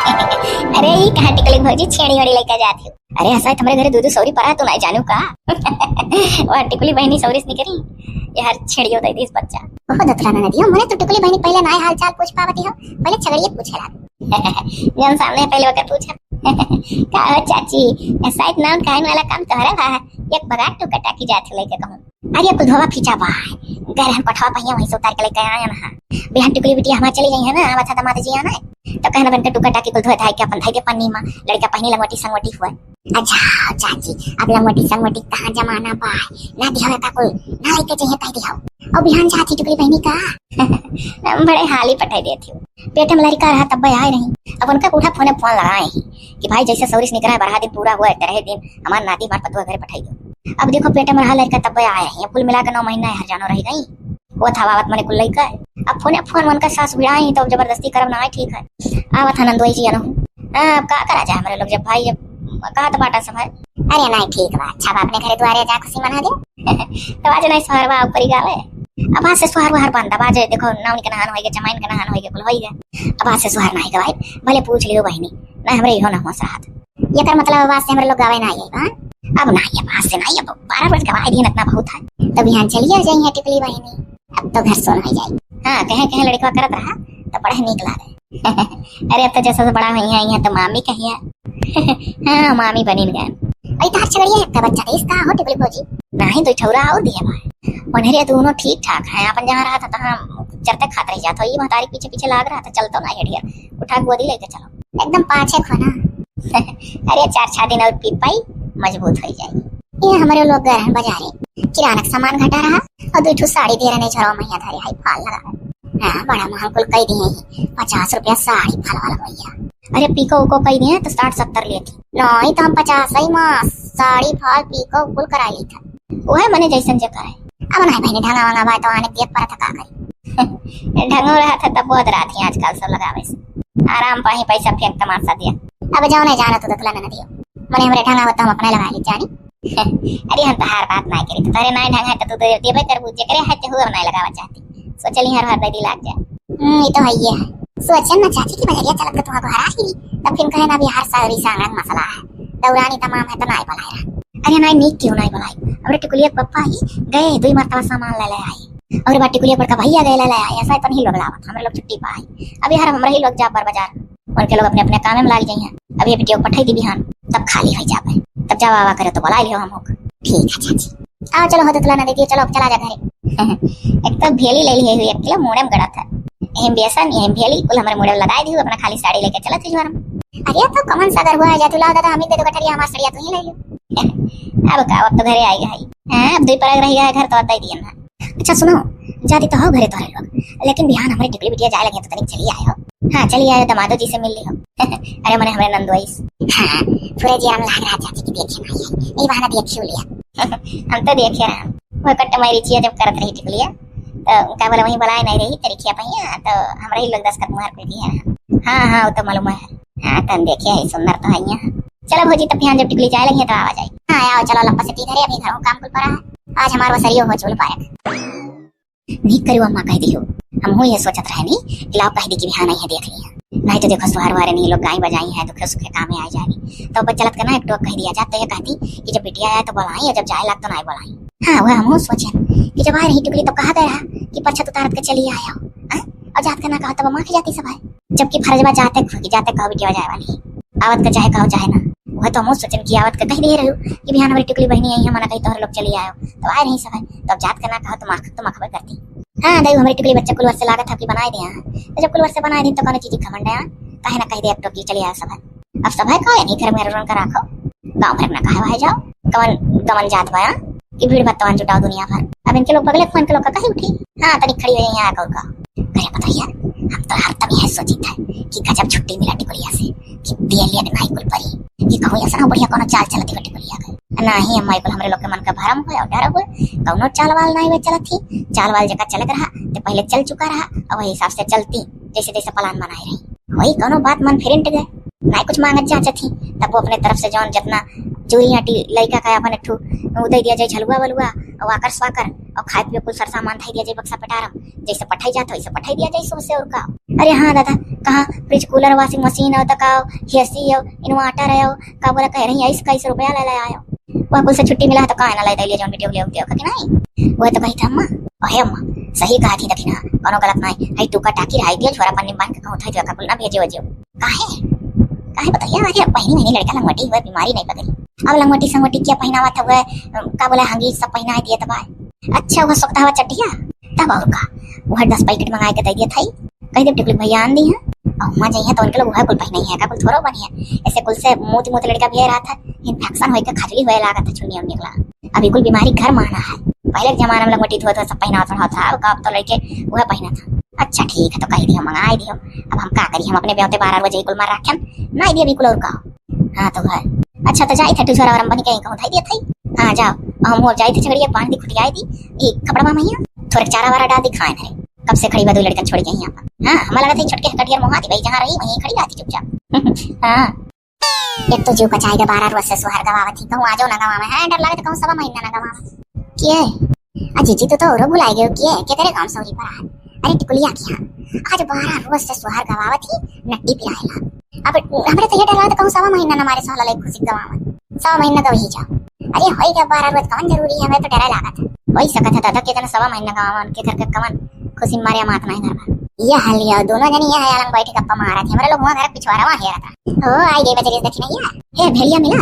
अरे ये कहाँ टिकली भौजी छेड़ी वड़ी लेकर जाती हो? अरे ऐसा है तुम्हारे घरे दूध सौरी पड़ा तो नहीं जानू का। वह टिकली बहनी सौरी से निकली यार छेड़ियो दे दिस बच्चा। ओहो दतलाना नदियो मने तो टिकली बहनी पहले नाय हाल चाल पूछ पावती हो, पहले छगड़िए पूछेला। जन सामने पहले वकर पूछा का हो चाची शायद नाम कहने वाला काम तोहरा बा, एक बगाट टू कटा की जात लेके कहूं। अरे कुल धोवा खींचा बा घर हम पठवा पहिया वहीं से उतार के लेके आया ना। बिहान टिकली बिटिया हमार चली गई है ना, आवा था दामाद जी आना तो कहना बनके टुका टाकी कुल धोए धाय के अपन धाय के पन्नी में लड़का पहिनी लंगोटी संगोटी हुआ। अच्छा चाची अब लंगोटी संगोटी कहां जमाना बा ना दिहवा का कोई ना लेके चाहिए कह दिहाओ। अब बिहान चाची टिकली बहनी का बड़े हाल ही पठाई देती हूँ। पेटे में लड़का रहा तब आए रही। अब उनका उठा फोन लगाए ही कि भाई जैसे सौरिस निकला है 12 दिन पूरा हुआ है 13 दिन हमारे नाती हमारे पतुआ घर पठाई दो। अब देखो पेटे में रहा लड़का तब आए रही, कुल मिलाकर 9 महीना हर जानो रह गई। वो था बात मने कुल लड़का है। अब फोन मन का सास बिड़ाई तो जबरदस्ती करब ना ठीक है। आवत नंदोई जी अनु अब का करा जाए हमारे लोग जब भाई कहा तो बाटा सब है। अरे नहीं ठीक बा, अच्छा अपने घरे द्वारे जा खुशी मना दे। तो आज नहीं सोहरवा ऊपर गावे। अब आज से सोहर हर बंदा बाजे देखो नाउन के नहान होइगे जमाइन के नहान होइगे कुल होइगे। अब आज से सोहर नहीं गवाई भले पूछ लियो बहनी ना हमरे इहो ना हो साथ। ये कर मतलब आवाज से हमरे लोग गावे ना आई हां। अब नहीं अब आज से नहीं, अब 12 वर्ष गवाई दिन इतना बहुत है। तो बिहान चलिए जाइए टिकली बहनी, अब तो घर सोन हो जाए। हां कहे लड़का करत रहा तो बड़ा निक लागे। अरे अब तो जैसा से बड़ा हुई है यहाँ तो मामी कहिए। हाँ मामी बनी गए। अरे तार छगड़िया है बच्चा इसका हो टिकली भौजी नहीं तो ठौरा और दिया भाई उन्हें दोनों ठीक ठाक है। अपन जहाँ रहा था तहाँ चरते खाते रह जाता। ये महतारी पीछे पीछे लाग रहा था चलता ना है ढेर उठा गोदी लेके चलो एकदम पाछे खोना। अरे 4-6 दिन और पी पाई मजबूत हो जाएगी। ये हमारे लोग गए बाजारे किराना सामान घटा रहा और 2 साड़ी दे रहे झरो मैया धरे हाई फाल लगा। हाँ बड़ा महंग कुल कई दिए 50 रुपया साड़ी फाल वाला भैया। अरे पीको उको कई दिए तो 60-70 लिए थी। नहीं तो हम 50 ही मां साड़ी फाल पीको कुल करा ली था। वो है मैंने जैसन जे करे। अब नहीं बहनी ढंगा वंगा भाई तो आने देख पर था का करी। ढंगो रहा था तब बहुत रात ही आजकल सब लगावे से आराम पाही पैसा फेंक तमाशा दिया। अब जाओ नहीं जाना तो दखला ना दियो मने हमरे ढंगा होता हम अपने लगा ली जानी। अरे हम तो हर बात नहीं करी तो तेरे नहीं ढंगा है तो तू देबे तरबूज जे करे है तो हुआ नहीं लगावा चाहती सोचली हर दे दी लाग जाए। ये तो है ये है सोचन ना चाची की बजरिया चलत के तुहा घर आई तब फिर कहे ना भी हर सारी सांगन मसला है दौरानी तमाम है तो नहीं बुलाए रहा। अरे नहीं नीक क्यों नहीं बुलाई। अब टिकुलिया पप्पा ही गए 2 मरतबा सामान ले आई और बाटी टिकुलिया पर का भैया गए ले आए। ऐसा तो नहीं लोग लावत हमरे लोग छुट्टी पाई। अभी हर हमरे ही लोग जा पर बाजार उनके लोग अपने अपने काम में लाग जाइए। अब ये वीडियो पठाई दी बिहान तब खाली हो जावे तब जावा आवा करे तो बुला लियो हम लोग। ठीक है चाची आओ चलो हो दतला ना दीजिए चलो चला जा घरे। एक तो भेली ले ली है 1 किलो मोड़े में गड़ा था एम बेसन एम भेली कुल हमारे मोड़े लगा दी अपना खाली साड़ी लेके चला थी जोरम। अरे तो कमन सागर हुआ है जा तू ला दादा हमें दे दो कटरिया हमार साड़िया तू ही ले लियो। अब का अब तो घरे आई गई। हां अब 2 परग रह गया घर तो आता ही दिया ना। अच्छा सुनो जाती तो हो घरे तोरे लोग लेकिन बिहान हमारे टिकली बिटिया जाए लगे तो तनिक चली आए हो। हां चली आए दामादो जी से मिल ली हो। अरे मने हमारे नंदोई हां पूरे जी हम लग रहा चाची की देखे नहीं नहीं बहाना देखियो लिया। हम तो देखे रहा वो कट्ट मारी चिया जब करत रही टिकलिया तो का बोले वही बुलाए नहीं रही तरीकिया पहिया तो हमरा ही लोग 10 कट मार पे दिया। हां हां वो तो मालूम है। हां तन देखे है सुंदर तो है यहाँ। चलो भौजी तब बिहान जब टिकली जाए लगी तो आवा जाए। हां आओ चलो लप्पा से टी घरे अभी घर काम कुल पड़ा है आज हमारा वसरियो हो चुल पाए। नहीं करियो अम्मा कह दियो हम हो ये सोचत रहे नी कि लाओ कह दी कि बिहान नहीं देख लिया नहीं तो देखो सुहार वारे नहीं लोग गाय बजाई है दुखे सुखे काम में आ जाएगी तो बच्चलत करना एक टोक कह दिया जाते है कहती कि जब बिटिया आए तो बुलाई जब जाए लग तो नहीं बुलाई। हाँ वह हम सोचे कि जब आए रही टुकली तो कहा गया कि पछत उतारत के चली आया हो और जात के ना कहा तब माँ की जाती सब है जबकि फर्जबा जाते कहो बिटिया जाए वाली आवत का चाहे कहो चाहे ना वह तो हम सोचन की आवत का कह दे रहे कि बिहान हमारी टुकली बहनी आई है मना कही तो लोग चली आयो तो आए नहीं सब है तब जात के ना कहो तो मखबे करती। हाँ दई हमारी टुकली बच्चा कुलवर से लागत था कि बनाए दिया तो जब कुलवर से बनाए दी तो कौन चीज खमंड है कहे ना कह दे अब तो की चली आयो सब है। अब सब है कहे नहीं घर में रोन कर रखो गाँव भर ना कहे वहां जाओ कमन जात भाया कि भीड़ भत्तवान जुटाओ दुनिया भर। अब इनके लोग बगले फोन के लोग का कहीं उठी। हाँ तनिक खड़ी हुई यहाँ आकर का घरे बताइए हम तो हर तब यह सोचित है कि गजब छुट्टी मिला टिकुलिया से कि दिए लिए नहीं कुल परी कि कहूँ ऐसा बढ़िया कोनो चाल चलती टिकुलिया के नहीं अम्मा को हमरे लोग के मन का भरम हुए और डर हुए कौनो चाल वाल नहीं वे चलत थी चाल वाल जगह चलत रहा तो पहले चल चुका रहा और वही हिसाब से चलती जैसे जैसे प्लान बनाए रही वही कोनो बात मन फिरिंट गए नहीं कुछ मांगत जाच थी तब वो अपने तरफ से जौन जितना चूरी आटी लड़का का अपन ठू उदय दिया जाए झलुआ वलुआ और आकर स्वाकर और खाए पिए कुल सर सामान थाई दिया जाए बक्सा पटारम जैसे पठाई जाता वैसे पठाई दिया जाए सोसे और का अरे हाँ दादा, कहाँ फ्रिज कूलर वॉशिंग मशीन हो तो का एसी हो इन्वर्टर है का बोला कह रही 21 रुपया ले आयो। वह कुल से छुट्टी मिला तो कहाँ ना ले दे जौन वीडियो ले कि नहीं। वह तो कही था अम्मा, ओहे अम्मा सही कहा थी दखिना कोनो गलत नहीं है। टूका टाकी रह दियो छोरा पन्नी बांध के कहूं था जो का ना भेजो वजो काहे काहे बताइए। अरे पहनी महीने लड़का लंगवटी हुए बीमारी नहीं पकड़ी, अब लंगवटी संगवटी क्या पहनावा था वह का बोला हंगी सब पहना दिए तब अच्छा वह सोखता हुआ चटिया तब और का वह 10 पैकेट मंगाए के दे दिया था। कह दे टिकली भैया आन दी है और मां जाइए तो उनके लोग वह कुल पहने है का कुल थोड़ा बनिया ऐसे कुल से मोती मोती लड़का भी रहा था। इन्फेक्शन होई के खजली होए लगा था चुन्नी उन्नी निकला। अभी कुल बीमारी घर माना है। पहले के जमाना में लंगोटी धोआ तो सब पहना था अब का तो लड़के वह पहना था। अच्छा ठीक है तो कह दियो मंगाई दियो। अब हम का करी हम अपने ब्याह 12 बजे कुल मार रखें नहीं दिया बिल्कुल और का। हां तो है अच्छा तो जाई थे तुझरा और बन के कहूं था दिया थई। हां जाओ हम और जाई थे झगड़िया पानी दी खुटियाई दी ये कपड़ा में मैया थोड़े चारा वारा डाल दी खाए थे। कब से खड़ी बदू लड़कन छोड़ के यहां पर। हां हमें लगा था छोटके कटियर मोहाती भाई जहां रही वहीं खड़ी रहती चुपचाप। हां एक तो जीव कचाई के 12 रोज से सुहार गवावत थी कहूं आजो ना गवा में है डर लागे तो कहूं सवा महीना ना गवा में के अजीजी तो और भुलाई गयो के तेरे काम सौरी पर है। अरे टिकुलिया किया आज 12 रोज से सुहार गवावत थी नट्टी पिराएला। अब हमरे तो ये डर लागे तो कहूं सवा महीना ना मारे साला ले खुशी गवा में सवा महीना तो ही जाओ। अरे होई के 12 रोज कौन जरूरी है हमें तो डर लगा था वही सकत था दादा के जना सवा महीना गवा के घर के कमन खुशी मारे मात नहीं घर में ये हालिया दोनों जनी ये अलग बैठ के गप्पा मारा थे। हमारे लोग वहां घर पिछवाड़ा वहां हेरा था। ओ आई गई बजे देखी नहीं है। ए भेलिया मिला।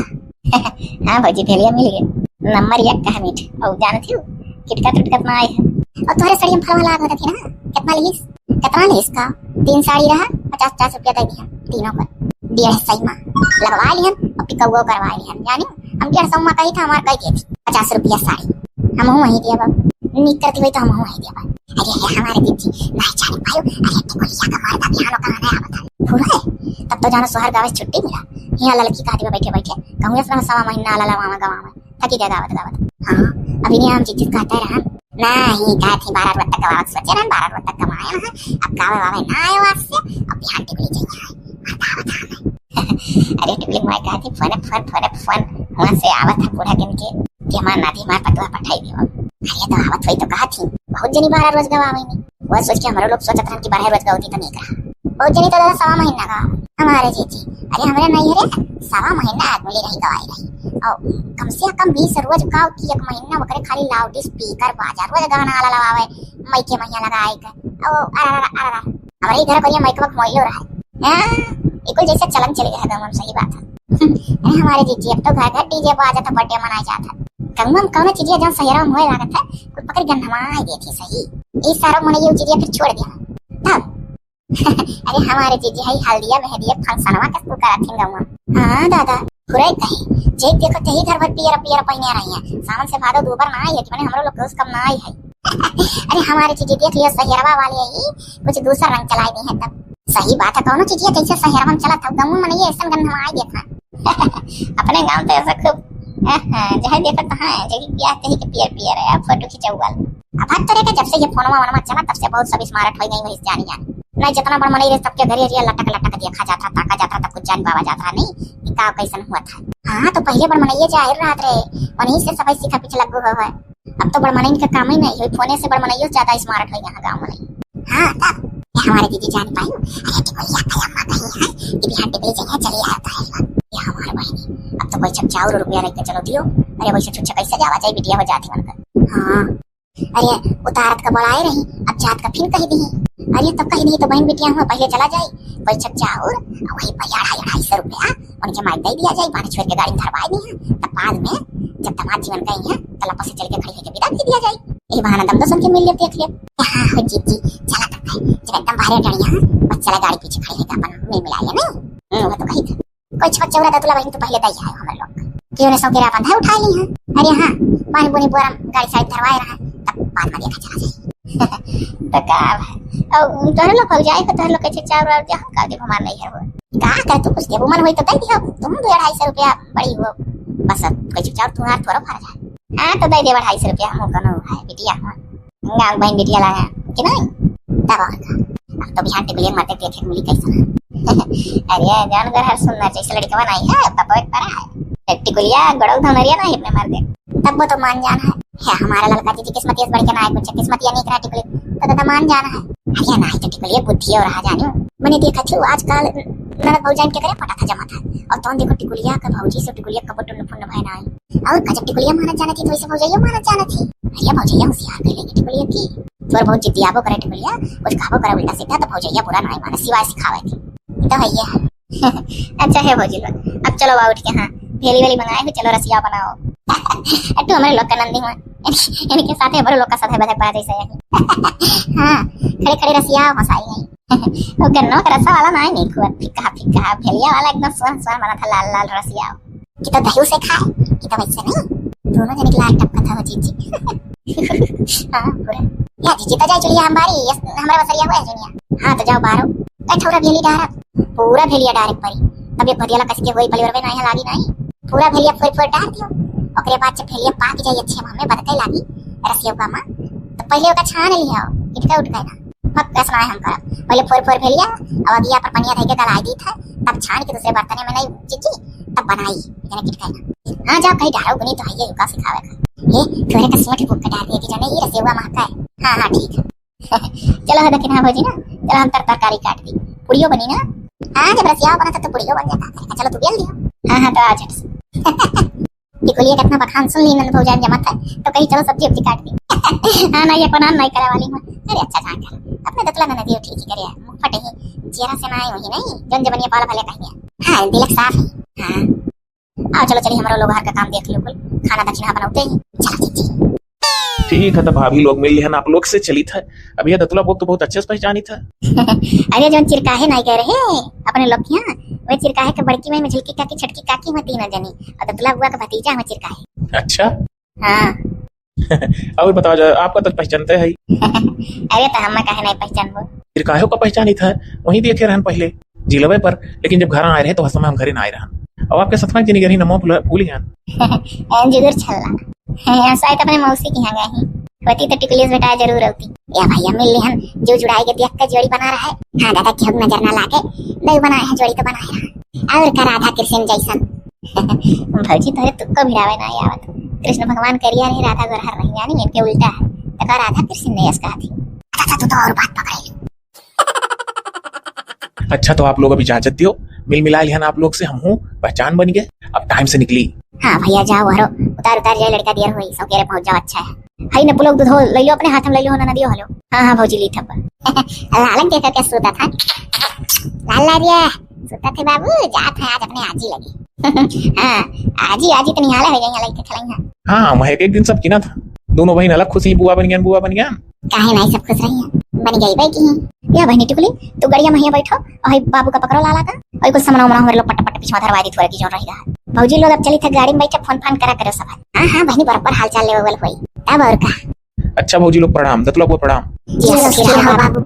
हां भाजी भेलिया मिल गया नंबर 1 का मीठ और जान थी किटका टटकत ना आई है। और तोरे साड़ी में फलवा लाग थी ना कितना लीस का 3 साड़ी रहा 50 रुपया दे दिया तीनों पर 1.5 सही में लगवा लियन और पिकअप करवा लियन यानी हम 150 में कही था हमार कही थी 50 रुपया साड़ी हम वही दिया बाबू नीक करती हुई तो हम वही दिया बाबू। अरे हमारे दीदी नहीं जाने पायो। अरे टिकुलिया का मारदा बिहानो कहां है बता पूरा है तब तो जानो सोहर गावे छुट्टी मिला यहां लड़की कहती बैठे बैठे कहूं इसमें सवा महीना लाला मामा गावा में थकी गया गावत। हां अभी नहीं हम चीज कहते रहा नहीं कहती 12 रुपए तक गावत सोचे ना 12 रुपए तक कमाए हैं अब गावे वावे ना आए वास से अब बिहान टिकुली चाहिए बता अरे टिकुली मैं कहती फोन वहां से आवत है पूरा दिन के कि हमार नाती मार पटवा पठाई दियो। अरे तो आवत हुई तो कहा थी बहुत जनी 12 रोज गवावे में वो सोच के हमारे लोग सोचत रहन कि 12 रोज गवती तो नहीं कहा बहुत जनी तो दादा सवा महीना का हमारे जीजी। अरे हमारे नहीं रे सवा महीना आदमी रही गवाई रही और कम से कम 20 रोज का की एक महीना वकरे खाली लाउड स्पीकर बाजा रोज गाना आला लगावे माइक के महीना लगाए के ओ अरे हमारे घर पर ये माइक वक मोइलो रहा है इको जैसे चलन चले गया एकदम सही बात है। अरे हमारे जीजी अब तो घर डीजे बाजा तो बर्थडे मनाया जाता कंगम कौन चीज जहां सहेरा में लागत है कुछ पकड़ गंधमाई दी थी सही इस सारा मन ये चीज फिर छोड़ दिया तब अरे हमारे जीजी है हल्दिया मेहंदी फंक्शनवा के तू करा थी गवा। हां दादा पूरा कहे जे देखो तही घर भर पियर पहने रही है सावन से भादो दोबार ना आई है कि माने हमरो लोग कुछ कम ना आई है। अरे हमारे जीजी देख लियो सहेरवा वाली है कुछ दूसरा रंग चलाई दी है तब सही बात है कौन चीज कैसे सहेरवा में चला था गंगू मन ये ऐसा गंधमाई देखा अपने गांव तो ऐसा खूब जहाँ देखा तो हाँ जगह ब्याह कहीं के पियर है फोटो खिंचवाल। अब हर तरह के जब से ये फोनवा चला तब से बहुत सब स्मार्ट हो गई वही जानी नहीं जितना बड़ा मन सबके घर एरिया लटक देखा जाता ताका जाता तब कुछ जान पावा जाता नहीं का कैसन हुआ था। हाँ तो पहले बड़ मन ये जाहिर रात रे वहीं से सब सीखा पीछे लगो है अब तो बड़ मन का काम ही नहीं है फोने से बड़ मन ज्यादा स्मार्ट हो यहाँ गाँव में। हाँ तब हमारे दीदी जान पाई अरे टिकुलिया का अम्मा कहीं है कि बिहान टिकुली जगह चली आता है ये हमारे बहनी अब तो कोई छप चाउर रुपया लेके चलो दियो। अरे वैसे छुच्छा कैसे जावा जाए बिटिया हो जाती बनकर। हाँ अरे उतारत का बढ़ाए रही अब जात का फिर कही दी अरे तब कही दी तो बहन बिटिया हुआ पहले चला जाए कोई छप चाउर वही पर 250 रुपया उनके माइक दे दिया जाए पानी छोड़ के गाड़ी धरवाई दी तब बाद में जब तमाम जीवन कहीं है तो लपस से चल के खड़ी होकर विदा दे दिया जाए यही बहाना दम तो सुन के मिल ले देख ले। हाँ जीजी चला तक जब एकदम बाहर डरिया बस चला गाड़ी पीछे खड़ी होकर अपन में मिलाया नहीं वो तो कही था कोई छप चौरा दतुला बहन तो पहले दई है हमारे लोग क्यों ने सौकेरा बंधा उठा ली है। अरे हाँ पानी बुनी बोरा गाड़ी साइड धरवाए रहा तब बाद में देखा चला जाए तो का और तोहर लोग हो जाए तो तोहर लोग कैसे चाउर और जहां का दे हमार नहीं है वो का कर तू कुछ दे मन होई तो दे दियो तुम 250 रुपया बड़ी हो बस कोई चाउर तुम्हार थोड़ा फर जाए। हां तो दे 250 रुपया हम कनो है बिटिया हां गांव बहन बिटिया लाया कि नहीं तब अब तो बिहान टिकुलिया माते देखे मिली कैसा अरे जानवर हर सुनना जैसे लड़का बनाई है तब बहुत पर है टिकुलिया गड़ो धमरिया नहीं अपने मार दे तब वो तो मान जाना है है हमारा लड़का जी किस्मतिया से बढ़ के ना है कुछ किस्मतिया नहीं करा टिकुली तो दादा मान जाना है। अरे ना तो टिकुली बुद्धि और रहा जानो मैंने देखा थी आजकल ननद भौजाइन के करे पटा था जमा था और तो देखो टिकुलिया का भौजी से टिकुलिया कब टुन फुन भाई ना आई और कजब टिकुलिया मानत जाना थी तो वैसे भौजैया मानत जाना थी। अरे भौजैया होशियार कर लेगी टिकुलिया की तोर बहुत जिद्दियाबो करे टिकुलिया कुछ खाबो करे उल्टा सीधा तो भौजैया बुरा नहीं माने सिवाय सिखावे थी तो भैया अच्छा है भौजी लोग। अब चलो उठ के हाँ भेली वेली मंगाए हुए चलो रसिया बनाओ। अट्टू हमारे लोग का नंदी हुआ इनके साथ है बड़े लोग का साथ है बधक बड़ा जैसा है। हाँ खड़े खड़े रसिया हंसाई गई वो गन्नो का रसा वाला ना नहीं खुआ फिक्का फिक्का भेलिया वाला एकदम सुन सुन बना था लाल लाल रसिया कि तो दही से खाए कि तो वैसे नहीं दोनों जने लाल टपका था वो जीजी। हाँ पूरा या जीजी तो जाए चलिए हमारी हमारा बसरिया हुआ है दुनिया। हाँ तो जाओ बारो कठौरा भेली डायरेक्ट पूरा भेलिया डायरेक्ट परी तब ये भदियाला कस के वही पलिवर में नहीं लागी नहीं पूरा भेलिया फोड़ फोड़ डाल दियो ओकरे बाद जब भेलिया पाक जाए अच्छे हमें बदके लागी रसिया का मां तो पहले ओका छान लिया इटका उठ गया मत कसना है हमका पहले फोड़ फोड़ भेलिया और अगिया पर पनिया धके गलाई दी था तब छान के दूसरे बर्तन में नहीं जीजी तब बनाई यानी किटका। हाँ जाओ कहीं डालो गुनी तो है ये का सिखावे का ये थोड़े का सीमट फूक के डाल दिए कि जाने ये रसिया महका है। हाँ हाँ ठीक है चलो दक्षिण हाँ भौजी ना चलो हम तरकारी काट दी पुड़ियो बनी ना। हाँ जब रसिया बना तो पुड़ियो बन जाता है चलो तू बेल दियो। हाँ हाँ तो आ झट से टिकुलिया कितना बखान सुन ली नंद भौजान जमा था तो कहीं चलो सब्जी उब्जी काट दी। हाँ नहीं अपना नहीं करे वाली हूँ। अरे अच्छा जान कर अपने दतला न नदी ठीक ही करे मुंह फटे ही जेरा से ना वही नहीं जन जबनिया पाला भले कहिए। हाँ दिलक साफ है। हाँ आओ चलो चलिए हमारा लोग घर का काम देख लो कुल खाना दक्षिणा बनाते ही चलो जी। ठीक है तब भाभी लोग मिल लिया आप लोग से चली था अब यह दतुला बोक तो बहुत अच्छे से पहचानी था। अरे जो चिरकाहे नहीं कह रहे अपने लोग यहाँ वे चिरकाहे के बड़की में झिलकी काकी छटकी काकी में तीन जनी और दतुला बुआ का भतीजा में चिरकाहे। अच्छा हाँ और बताओ जाए आपका तो पहचानते है अरे तो हम कहे नहीं पहचान वो फिर काहे का पहचानी था वहीं देखे रहन पहले जिलवे पर लेकिन जब घर आए रहे तो समय हम घर ना आए रहन और आपके सतमा जिनी गरी नमो भूल गए जिगर छल्ला शायद अपने मौसी की यहाँ गए होती तो टिकुलियस बेटा जरूर होती या भैया मिल लिहन जो जुड़ाई के देख के जोड़ी बना रहा है। हाँ दादा की नजर ना लाके नहीं बनाए हैं जोड़ी तो बनाए रहा और का राधा कृष्ण जैसन। भौजी तो तुक्को भिड़ावे ना आवत कृष्ण भगवान करिया रहे राधा गोरहर रही यानी इनके उल्टा है तो राधा कृष्ण ने इसका थी। अच्छा तू तो और बात पकड़ ली। अच्छा तो आप लोग अभी इजाजत दियो मिल मिला लिहन आप लोग से हम हूँ पहचान बन गए अब टाइम से निकली। हाँ भैया जाओ हरो उतार उतार जाए लड़का देर हुई सब केरे पहुंच जाओ अच्छा है। हाई न पुलोग दूध ले लो अपने हाथ में ले लो ना दियो हलो। हाँ हाँ भौजी ली था लालन के करके सोता था लाल लारिया सोता थे बाबू जात है आज अपने आजी लगी। हाँ आजी तो निहाला हो जाएंगे लड़के खलाई। हाँ मैं एक दिन सब किना था दोनों बहन अलग खुशी बुआ बन गया काहे नहीं सब खुश रही है बन गई भाई की या बहनी टिकुली तू गड़िया महिया बैठो और बाबू का पकड़ो लाला का और कुछ सामान वामान लोग पट पट पीछे धरवा दी थोड़ा की जो रही रहा भौजी लोग अब चली था गाड़ी में बैठे फोन फान करा करो सब। हाँ हाँ बहनी बराबर हाल चाल लेवल हुई तब और का। अच्छा भौजी लोग प्रणाम दतुला को प्रणाम जी बाबू।